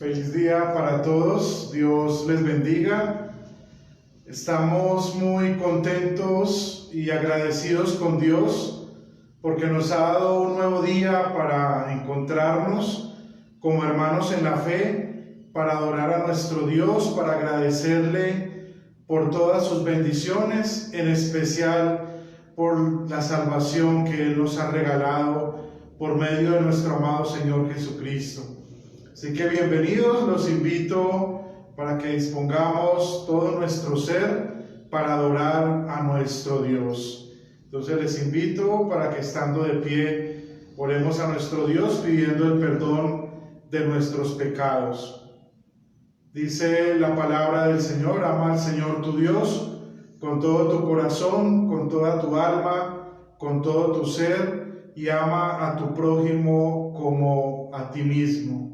Feliz día para todos, Dios les bendiga. Estamos muy contentos y agradecidos con Dios porque nos ha dado un nuevo día para encontrarnos como hermanos en la fe, para adorar a nuestro Dios, para agradecerle por todas sus bendiciones, en especial por la salvación que Él nos ha regalado por medio de nuestro amado Señor Jesucristo. Así que bienvenidos, los invito para que dispongamos todo nuestro ser para adorar a nuestro Dios. Entonces les invito para que estando de pie, oremos a nuestro Dios pidiendo el perdón de nuestros pecados. Dice la palabra del Señor: ama al Señor tu Dios con todo tu corazón, con toda tu alma, con todo tu ser, y ama a tu prójimo como a ti mismo.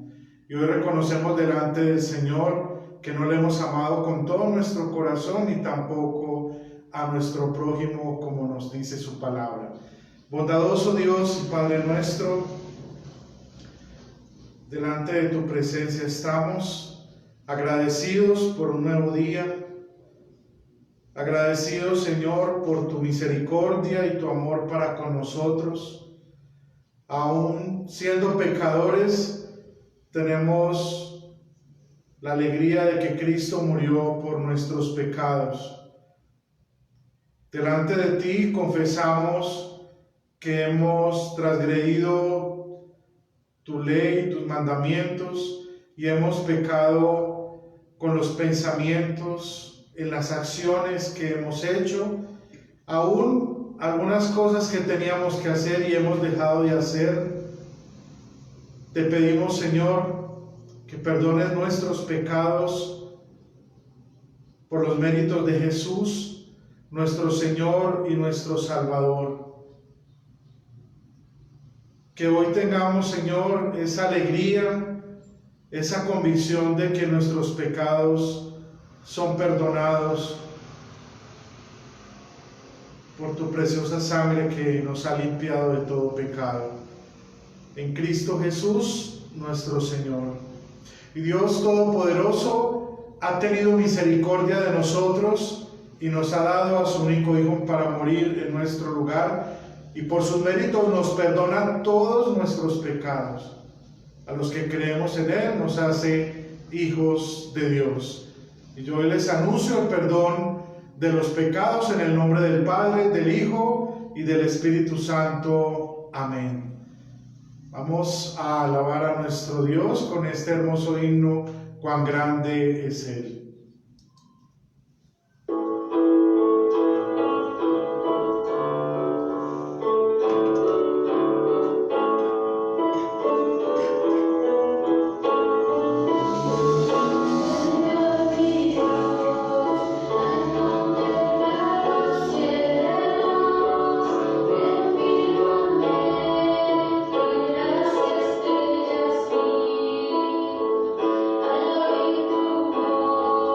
Y hoy reconocemos delante del Señor que no le hemos amado con todo nuestro corazón ni tampoco a nuestro prójimo como nos dice su palabra. Bondadoso Dios y Padre nuestro, delante de tu presencia estamos agradecidos por un nuevo día, agradecidos, Señor, por tu misericordia y tu amor para con nosotros. Aún siendo pecadores, tenemos la alegría de que Cristo murió por nuestros pecados. Delante de ti confesamos que hemos transgredido tu ley, tus mandamientos, y hemos pecado con los pensamientos, en las acciones que hemos hecho, aún algunas cosas que teníamos que hacer y hemos dejado de hacer. Te pedimos, Señor, que perdones nuestros pecados por los méritos de Jesús, nuestro Señor y nuestro Salvador. Que hoy tengamos, Señor, esa alegría, esa convicción de que nuestros pecados son perdonados por tu preciosa sangre que nos ha limpiado de todo pecado. En Cristo Jesús, nuestro Señor. Y Dios Todopoderoso ha tenido misericordia de nosotros y nos ha dado a su único Hijo para morir en nuestro lugar, y por sus méritos nos perdona todos nuestros pecados. A los que creemos en Él nos hace hijos de Dios. Y yo les anuncio el perdón de los pecados en el nombre del Padre, del Hijo y del Espíritu Santo. Amén. Vamos a alabar a nuestro Dios con este hermoso himno: cuán grande es Él. Al oír tu voz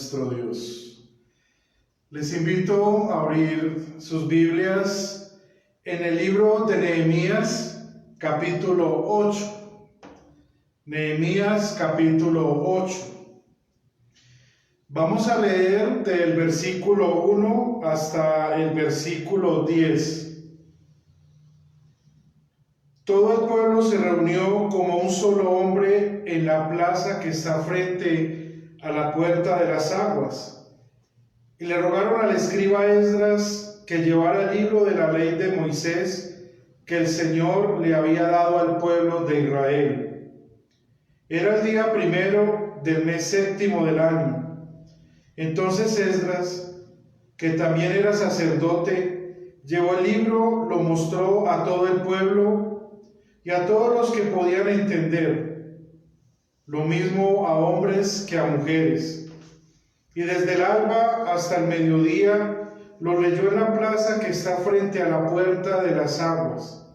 nuestro Dios. Les invito a abrir sus Biblias en el libro de Nehemías, capítulo 8. Nehemías, capítulo 8. Vamos a leer del versículo 1 hasta el versículo 10. Todo el pueblo se reunió como un solo hombre en la plaza que está frente a la puerta de las aguas, y le rogaron al escriba Esdras que llevara el libro de la ley de Moisés que el Señor le había dado al pueblo de Israel. Era el día primero del mes séptimo del año. Entonces Esdras, que también era sacerdote, llevó el libro, lo mostró a todo el pueblo y a todos los que podían entender, lo mismo a hombres que a mujeres. Y desde el alba hasta el mediodía lo leyó en la plaza que está frente a la puerta de las aguas.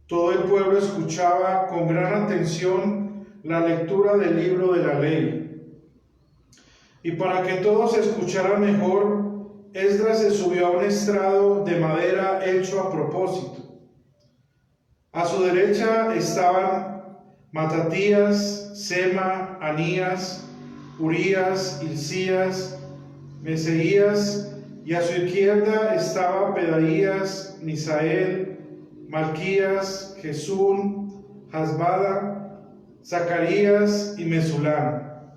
Todo el pueblo escuchaba con gran atención la lectura del libro de la ley. Y para que todos escucharan mejor, Esdras se subió a un estrado de madera hecho a propósito. A su derecha estaban Matatías, Sema, Anías, Urías, Hilcías, Meseías, y a su izquierda estaba Pedaías, Misael, Malquías, Jesún, Hasbada, Zacarías y Mesulán.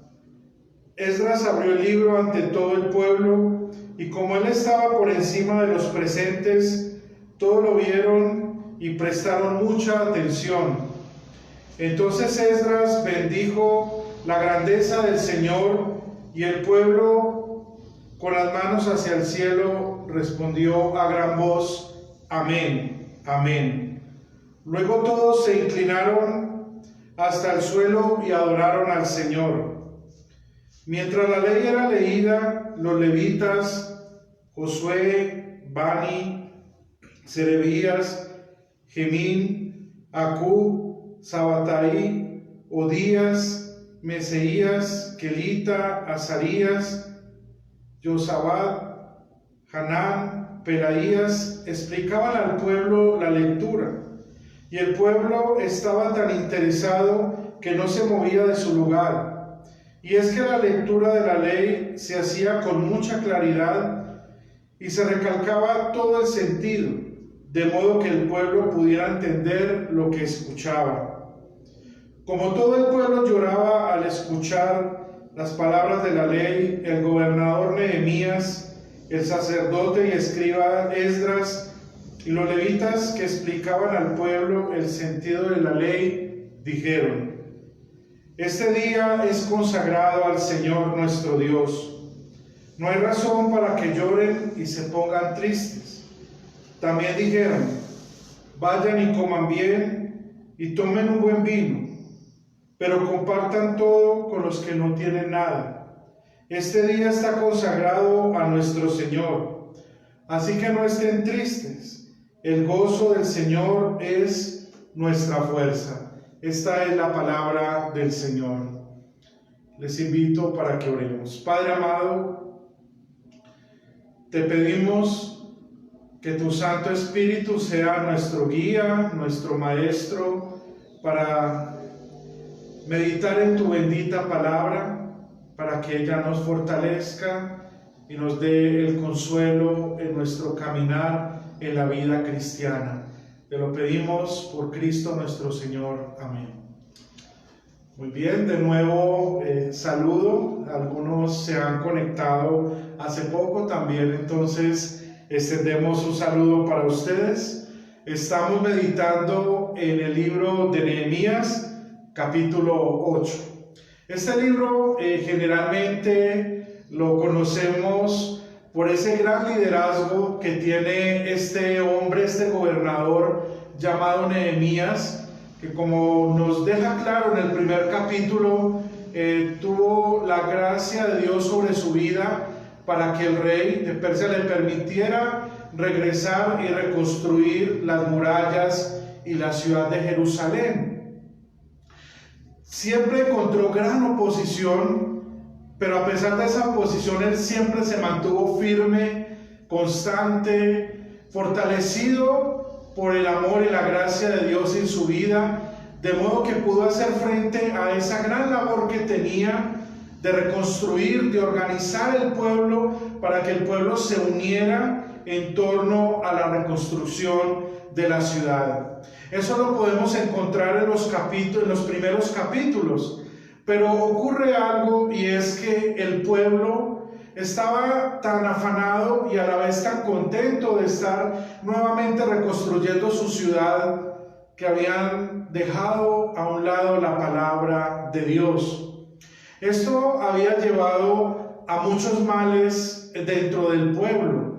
Esdras abrió el libro ante todo el pueblo, y como él estaba por encima de los presentes, todos lo vieron y prestaron mucha atención. Entonces Esdras bendijo la grandeza del Señor, y el pueblo, con las manos hacia el cielo, respondió a gran voz: Amén, amén. Luego todos se inclinaron hasta el suelo y adoraron al Señor. Mientras la ley era leída, los levitas, Josué, Bani, Serebías, Gemín, Acú, Sabatai, Odías, Meseías, Kelita, Azarías, Josabad, Hanán, Pelaías explicaban al pueblo la lectura, y el pueblo estaba tan interesado que no se movía de su lugar. Y es que la lectura de la ley se hacía con mucha claridad y se recalcaba todo el sentido, de modo que el pueblo pudiera entender lo que escuchaba. Como todo el pueblo lloraba al escuchar las palabras de la ley, el gobernador Nehemías, el sacerdote y escriba Esdras y los levitas que explicaban al pueblo el sentido de la ley, dijeron: Este día es consagrado al Señor nuestro Dios. No hay razón para que lloren y se pongan tristes. También dijeron: Vayan y coman bien y tomen un buen vino, pero compartan todo con los que no tienen nada. Este día está consagrado a nuestro Señor, así que no estén tristes. El gozo del Señor es nuestra fuerza. Esta es la palabra del Señor. Les invito para que oremos. Padre amado, te pedimos que tu Santo Espíritu sea nuestro guía, nuestro maestro, para meditar en tu bendita palabra, para que ella nos fortalezca y nos dé el consuelo en nuestro caminar en la vida cristiana. Te lo pedimos por Cristo nuestro Señor. Amén. Muy bien, de nuevo saludo. Algunos se han conectado hace poco también, entonces extendemos un saludo para ustedes. Estamos meditando en el libro de Nehemías, capítulo 8. Este libro generalmente lo conocemos por ese gran liderazgo que tiene este hombre, este gobernador llamado Nehemías, que como nos deja claro en el primer capítulo, tuvo la gracia de Dios sobre su vida para que el rey de Persia le permitiera regresar y reconstruir las murallas y la ciudad de Jerusalén. Siempre encontró gran oposición pero a pesar de esa oposición, él siempre se mantuvo firme, constante, fortalecido por el amor y la gracia de Dios en su vida, de modo que pudo hacer frente a esa gran labor que tenía de reconstruir, de organizar el pueblo para que el pueblo se uniera en torno a la reconstrucción de la ciudad. Eso lo podemos encontrar en los primeros capítulos, pero ocurre algo, y es que el pueblo estaba tan afanado y a la vez tan contento de estar nuevamente reconstruyendo su ciudad, que habían dejado a un lado la palabra de Dios. Esto había llevado a muchos males dentro del pueblo.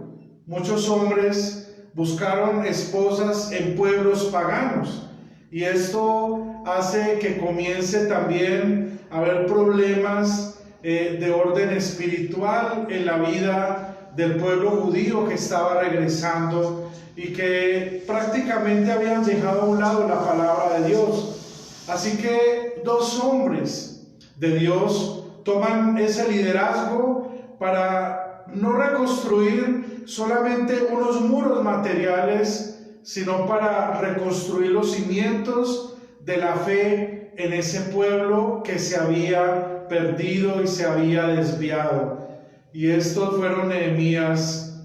Muchos hombres buscaron esposas en pueblos paganos, y esto hace que comience también a haber problemas de orden espiritual en la vida del pueblo judío que estaba regresando y que prácticamente habían dejado a un lado la palabra de Dios. Así que dos hombres de Dios toman ese liderazgo para no reconstruir solamente unos muros materiales, sino para reconstruir los cimientos de la fe en ese pueblo que se había perdido y se había desviado. Y estos fueron Nehemías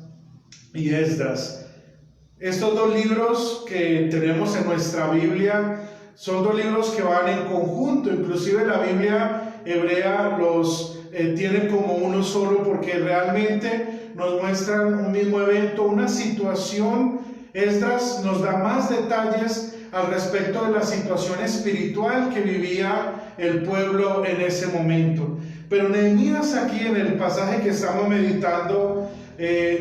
y Esdras. Estos dos libros que tenemos en nuestra Biblia son dos libros que van en conjunto. Inclusive la Biblia hebrea los tiene como uno solo, porque realmente nos muestran un mismo evento, una situación. Esdras nos da más detalles al respecto de la situación espiritual que vivía el pueblo en ese momento. Pero Nehemías, aquí en el pasaje que estamos meditando,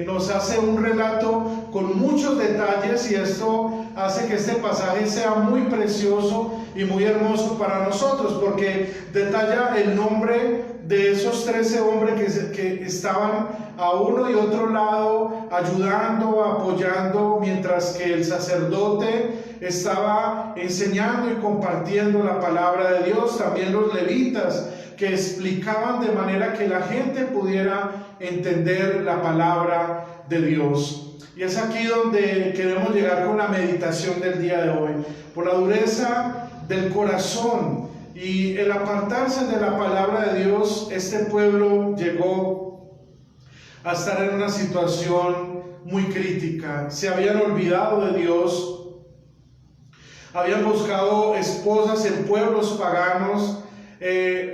nos hace un relato con muchos detalles, y esto hace que este pasaje sea muy precioso y muy hermoso para nosotros, porque detalla el nombre de esos 13 hombres que estaban a uno y otro lado ayudando, apoyando, mientras que el sacerdote estaba enseñando y compartiendo la palabra de Dios. También los levitas, que explicaban de manera que la gente pudiera entender la palabra de Dios. Y es aquí donde queremos llegar con la meditación del día de hoy. Por la dureza del corazón y el apartarse de la palabra de Dios, este pueblo llegó a estar en una situación muy crítica. Se habían olvidado de Dios, habían buscado esposas en pueblos paganos,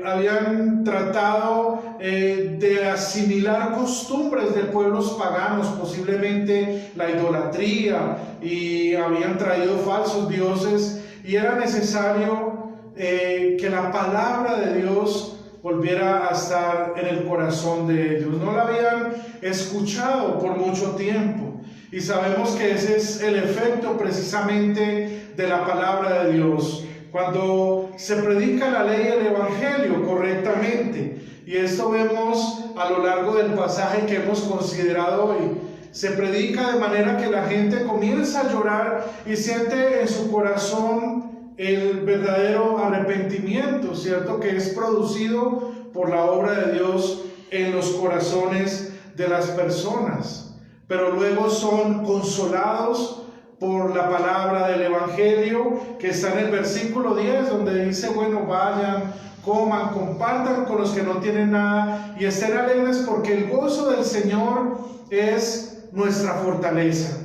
habían tratado de asimilar costumbres de pueblos paganos, posiblemente la idolatría, y habían traído falsos dioses, y era necesario que la palabra de Dios volviera a estar en el corazón de ellos. No la habían escuchado por mucho tiempo, y sabemos que ese es el efecto precisamente de la palabra de Dios. Cuando se predica la ley y el evangelio correctamente, y esto vemos a lo largo del pasaje que hemos considerado hoy, se predica de manera que la gente comienza a llorar y siente en su corazón el verdadero arrepentimiento, ¿cierto?, que es producido por la obra de Dios en los corazones de las personas. Pero luego son consolados por la palabra del evangelio, que está en el versículo 10, donde dice: bueno, vayan, coman, compartan con los que no tienen nada, y estén alegres, porque el gozo del Señor es nuestra fortaleza.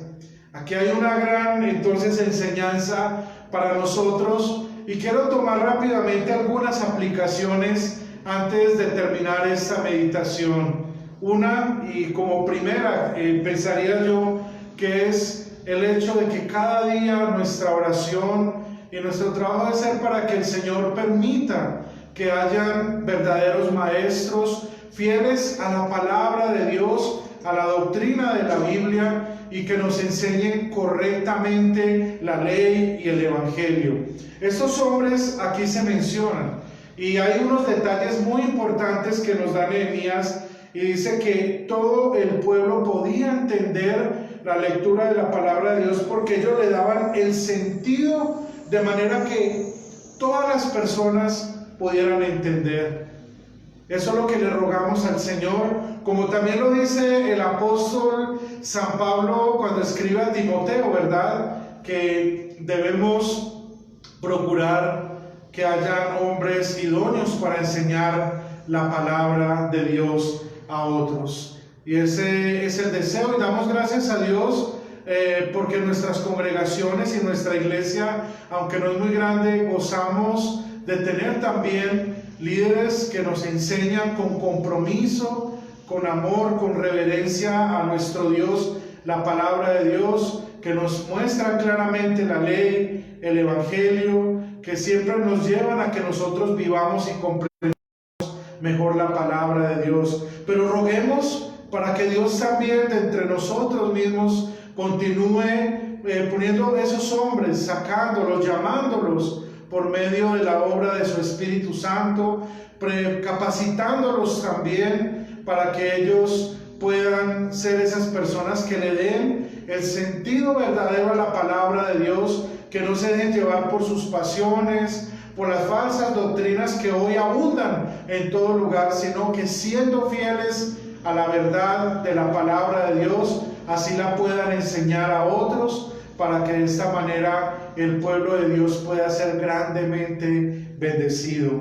Aquí hay una gran, entonces, enseñanza para nosotros, y quiero tomar rápidamente algunas aplicaciones antes de terminar esta meditación. Una, y como primera, pensaría yo, que es el hecho de que cada día nuestra oración y nuestro trabajo debe ser para que el Señor permita que hayan verdaderos maestros fieles a la palabra de Dios, a la doctrina de la Biblia, y que nos enseñen correctamente la ley y el evangelio. Estos hombres aquí se mencionan, y hay unos detalles muy importantes que nos da Nehemías, y dice que todo el pueblo podía entender la lectura de la palabra de Dios, porque ellos le daban el sentido de manera que todas las personas pudieran entender. Eso es lo que le rogamos al Señor, como también lo dice el apóstol San Pablo cuando escribe a Timoteo, ¿verdad? Que debemos procurar que hayan hombres idóneos para enseñar la palabra de Dios a otros. Y ese es el deseo, y damos gracias a Dios porque nuestras congregaciones y nuestra iglesia, aunque no es muy grande, gozamos de tener también líderes que nos enseñan con compromiso, con amor, con reverencia a nuestro Dios, la palabra de Dios, que nos muestran claramente la ley, el evangelio, que siempre nos llevan a que nosotros vivamos y comprendamos mejor la palabra de Dios. Pero roguemos para que Dios también de entre nosotros mismos continúe poniendo esos hombres, sacándolos, llamándolos por medio de la obra de su Espíritu Santo, capacitándolos también para que ellos puedan ser esas personas que le den el sentido verdadero a la palabra de Dios, que no se dejen llevar por sus pasiones, por las falsas doctrinas que hoy abundan en todo lugar, sino que siendo fieles a la verdad de la palabra de Dios, así la puedan enseñar a otros, para que de esta manera el pueblo de Dios pueda ser grandemente bendecido.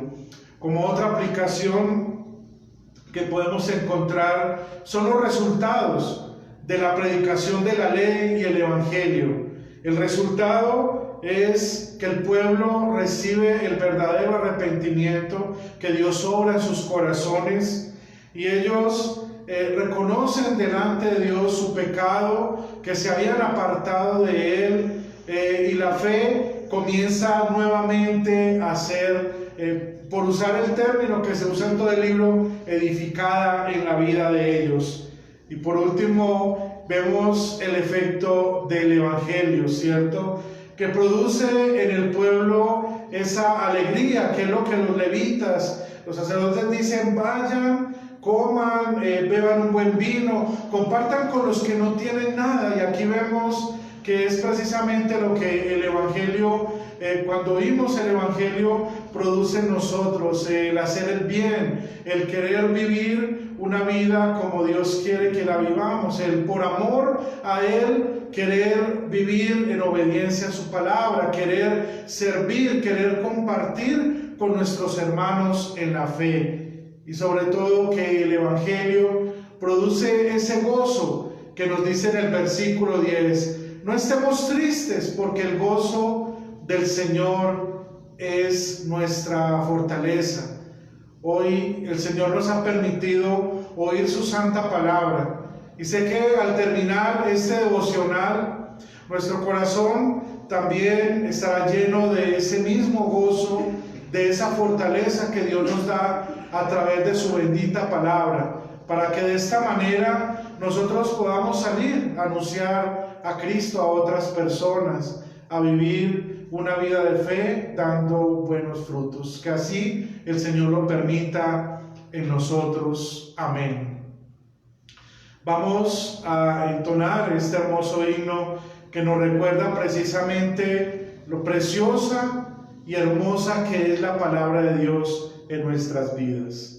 Como otra aplicación que podemos encontrar son los resultados de la predicación de la ley y el evangelio. El resultado es que el pueblo recibe el verdadero arrepentimiento, que Dios obra en sus corazones, y ellos reconocen delante de Dios su pecado, que se habían apartado de Él, y la fe comienza nuevamente a ser, por usar el término que se usa en todo el libro, edificada en la vida de ellos. Y por último, vemos el efecto del evangelio, ¿cierto? Que produce en el pueblo esa alegría, que es lo que los levitas, los sacerdotes dicen: vayan, coman, beban un buen vino, compartan con los que no tienen nada. Y aquí vemos que es precisamente lo que el evangelio, cuando oímos el evangelio, produce en nosotros, el hacer el bien, el querer vivir una vida como Dios quiere que la vivamos, el por amor a Él querer vivir en obediencia a su palabra, querer servir, querer compartir con nuestros hermanos en la fe. Y sobre todo que el evangelio produce ese gozo que nos dice en el versículo 10: no estemos tristes, porque el gozo del Señor es nuestra fortaleza. Hoy el Señor nos ha permitido oír su santa palabra, y sé que al terminar este devocional, nuestro corazón también estará lleno de ese mismo gozo, de esa fortaleza que Dios nos da a través de su bendita palabra, para que de esta manera nosotros podamos salir a anunciar a Cristo a otras personas, a vivir una vida de fe dando buenos frutos. Que así el Señor lo permita en nosotros. Amén. Vamos a entonar este hermoso himno que nos recuerda precisamente lo preciosa y hermosa que es la palabra de Dios en nuestras vidas.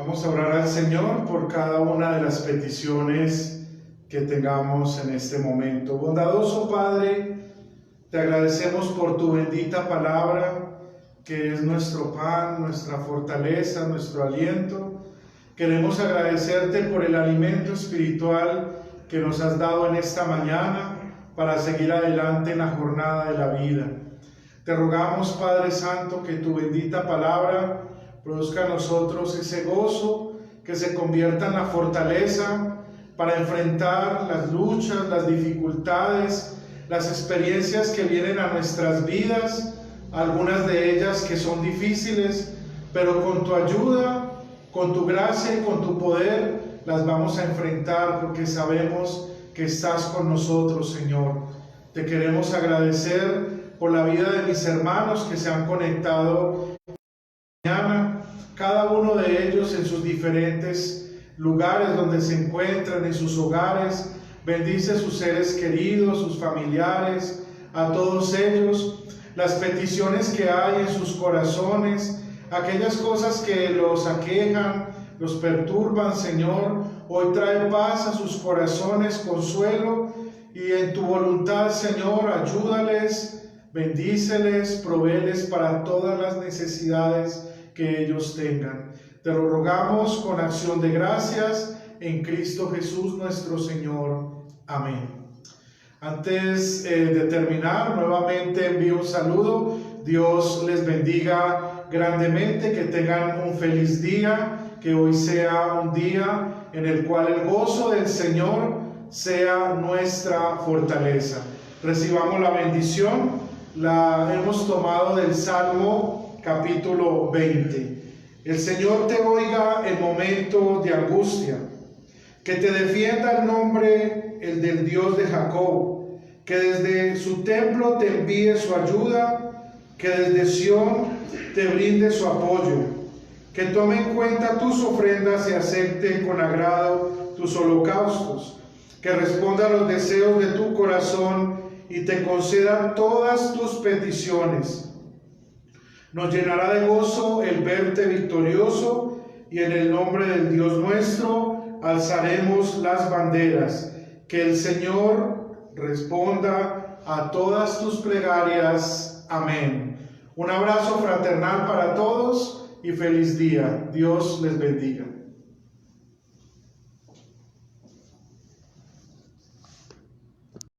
Vamos a orar al Señor por cada una de las peticiones que tengamos en este momento. Bondadoso Padre, te agradecemos por tu bendita palabra, que es nuestro pan, nuestra fortaleza, nuestro aliento. Queremos agradecerte por el alimento espiritual que nos has dado en esta mañana para seguir adelante en la jornada de la vida. Te rogamos, Padre Santo, que tu bendita palabra produzca en nosotros ese gozo que se convierta en la fortaleza para enfrentar las luchas, las dificultades, las experiencias que vienen a nuestras vidas, algunas de ellas que son difíciles, pero con tu ayuda, con tu gracia y con tu poder las vamos a enfrentar porque sabemos que estás con nosotros, Señor. Te queremos agradecer por la vida de mis hermanos que se han conectado mañana, cada uno de ellos en sus diferentes lugares donde se encuentran, en sus hogares. Bendice a sus seres queridos, sus familiares, a todos ellos, las peticiones que hay en sus corazones, aquellas cosas que los aquejan, los perturban, Señor. Hoy trae paz a sus corazones, consuelo, y en tu voluntad, Señor, ayúdales, bendíceles, provéeles para todas las necesidades que ellos tengan. Te lo rogamos con acción de gracias en Cristo Jesús nuestro Señor. Amén. Antes de terminar, nuevamente envío un saludo. Dios les bendiga grandemente, que tengan un feliz día, que hoy sea un día en el cual el gozo del Señor sea nuestra fortaleza. Recibamos la bendición, la hemos tomado del Salmo capítulo 20. El Señor te oiga en momento de angustia, que te defienda el nombre, el del Dios de Jacob, que desde su templo te envíe su ayuda, que desde Sión te brinde su apoyo, que tome en cuenta tus ofrendas y acepte con agrado tus holocaustos, que responda a los deseos de tu corazón y te conceda todas tus peticiones. Nos llenará de gozo el verte victorioso, y en el nombre del Dios nuestro alzaremos las banderas. Que el Señor responda a todas tus plegarias. Amén. Un abrazo fraternal para todos y feliz día. Dios les bendiga.